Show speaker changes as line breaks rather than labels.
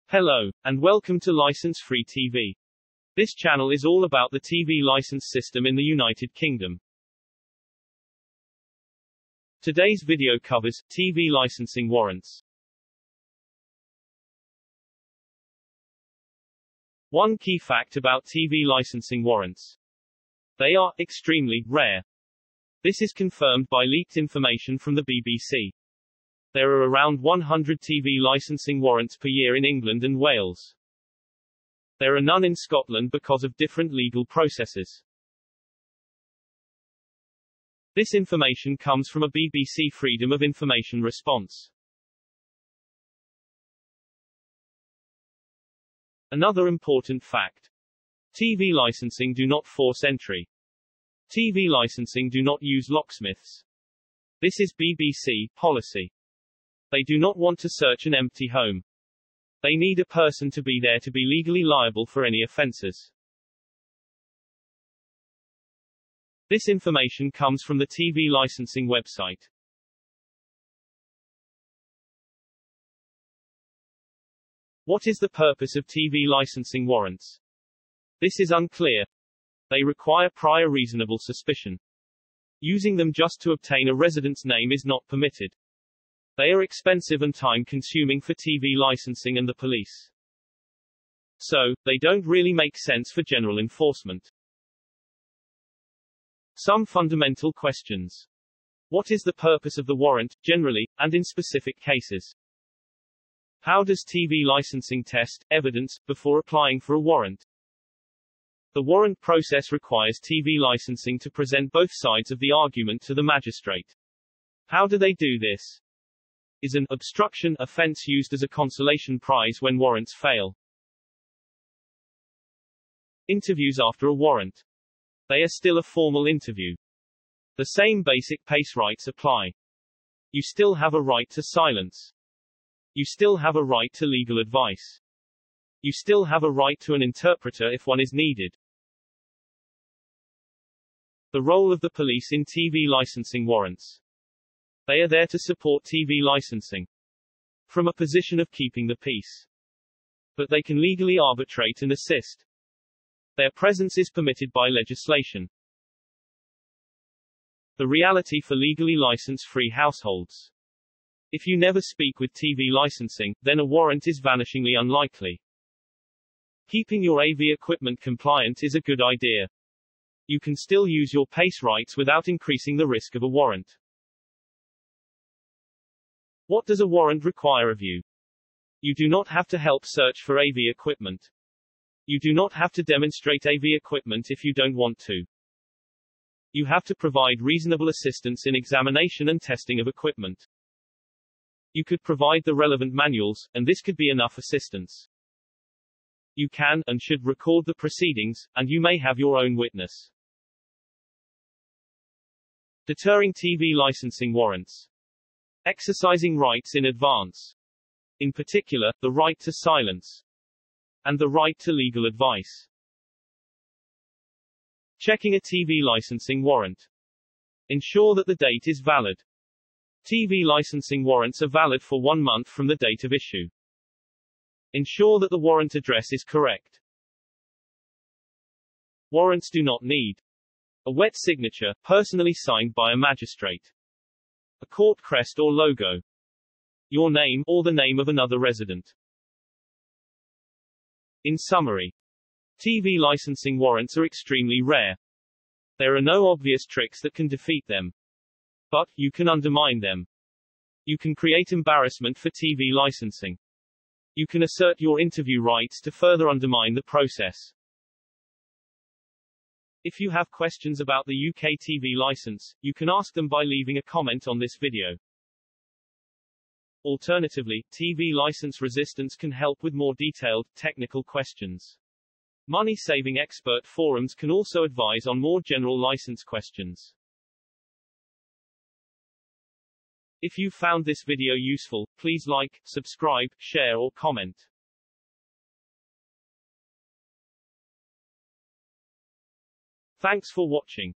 Hello, and welcome to License-Free TV. This channel is all about the TV license system in the United Kingdom. Today's video covers TV licensing warrants. One key fact about TV licensing warrants. They are extremely rare. This is confirmed by leaked information from the BBC. There are around 100 TV licensing warrants per year in England and Wales. There are none in Scotland because of different legal processes. This information comes from a BBC Freedom of Information response. Another important fact. TV licensing do not force entry. TV licensing do not use locksmiths. This is BBC policy. They do not want to search an empty home. They need a person to be there to be legally liable for any offences. This information comes from the TV licensing website. What is the purpose of TV licensing warrants? This is unclear. They require prior reasonable suspicion. Using them just to obtain a resident's name is not permitted. They are expensive and time-consuming for TV licensing and the police. So, they don't really make sense for general enforcement. Some fundamental questions. What is the purpose of the warrant, generally, and in specific cases? How does TV licensing test evidence before applying for a warrant? The warrant process requires TV licensing to present both sides of the argument to the magistrate. How do they do this? Is an obstruction offence used as a consolation prize when warrants fail? Interviews after a warrant. They are still a formal interview. The same basic PACE rights apply. You still have a right to silence. You still have a right to legal advice. You still have a right to an interpreter if one is needed. The role of the police in TV licensing warrants. They are there to support TV licensing from a position of keeping the peace. But they can legally arbitrate and assist. Their presence is permitted by legislation. The reality for legally license-free households. If you never speak with TV licensing, then a warrant is vanishingly unlikely. Keeping your AV equipment compliant is a good idea. You can still use your PACE rights without increasing the risk of a warrant. What does a warrant require of you? You do not have to help search for AV equipment. You do not have to demonstrate AV equipment if you don't want to. You have to provide reasonable assistance in examination and testing of equipment. You could provide the relevant manuals, and this could be enough assistance. You can, and should, record the proceedings, and you may have your own witness. Detering TV licensing warrants. Exercising rights in advance. In particular, the right to silence. And the right to legal advice. Checking a TV licensing warrant. Ensure that the date is valid. TV licensing warrants are valid for 1 month from the date of issue. Ensure that the warrant address is correct. Warrants do not need a wet signature, personally signed by a magistrate, a court crest or logo, your name, or the name of another resident. In summary, TV licensing warrants are extremely rare. There are no obvious tricks that can defeat them. But, you can undermine them. You can create embarrassment for TV licensing. You can assert your interview rights to further undermine the process. If you have questions about the UK TV license, you can ask them by leaving a comment on this video. Alternatively, TV license resistance can help with more detailed, technical questions. Money-saving expert forums can also advise on more general license questions. If you found this video useful, please like, subscribe, share or comment. Thanks for watching.